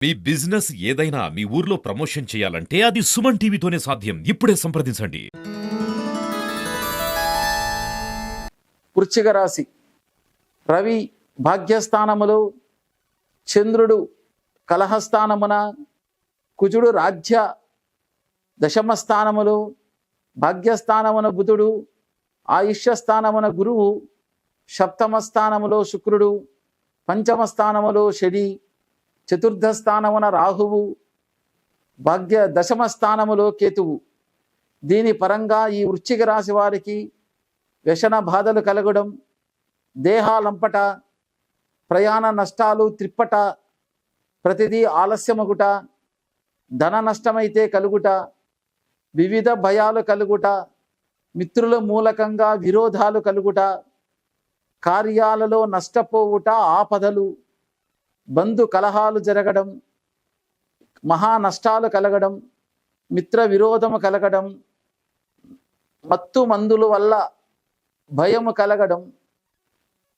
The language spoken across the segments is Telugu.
మీ బిజినెస్ ఏదైనా మీ ఊర్లో ప్రమోషన్ చేయాలంటే అది సుమన్ టీవీతోనే సాధ్యం. ఇప్పుడే సంప్రదించండి. వృశ్చిక రాశి. రవి భాగ్యస్థానములో, చంద్రుడు కలహస్థానమున, కుజుడు రాజ్య దశమ స్థానములో, భాగ్యస్థానమున బుధుడు, ఆయుష్యస్థానమున గురువు, సప్తమ స్థానములో శుక్రుడు, పంచమ స్థానములో శని, చతుర్థ స్థానమున రాహువు, భాగ్య దశమ స్థానములో కేతువు. దీని పరంగా ఈ వృశ్చిక రాశి వారికి వ్యసన బాధలు కలగడం, దేహాలంపట, ప్రయాణ నష్టాలు త్రిప్పట, ప్రతిదీ ఆలస్యమగుట, ధన నష్టమైతే కలుగుట, వివిధ భయాలు కలుగుట, మిత్రుల మూలకంగా విరోధాలు కలుగుట, కార్యాలలో నష్టపోవుట, ఆపదలు, బంధు కలహాలు జరగడం, మహా నష్టాలు కలగడం, మిత్ర విరోధము కలగడం, మత్తు మందుల వల్ల భయము కలగడం,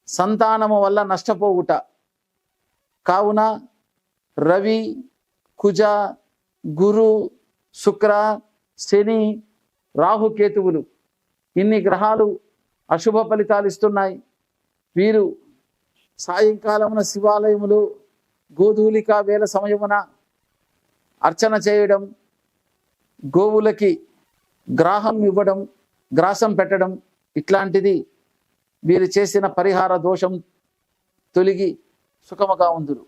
సంతానము వల్ల నష్టపోవుట. కావున రవి, కుజ, గురు, శుక్ర, శని, రాహుకేతువులు ఇన్ని గ్రహాలు అశుభ ఫలితాలు ఇస్తున్నాయి. వీరు సాయంకాలమున శివాలయములు గోధూలిక వేల సమయమున అర్చన చేయడం, గోవులకి గ్రాహం ఇవ్వడం, గ్రాసం పెట్టడం, ఇట్లాంటిది వీరు చేసిన పరిహార దోషం తొలగి సుఖముగా ఉందురు.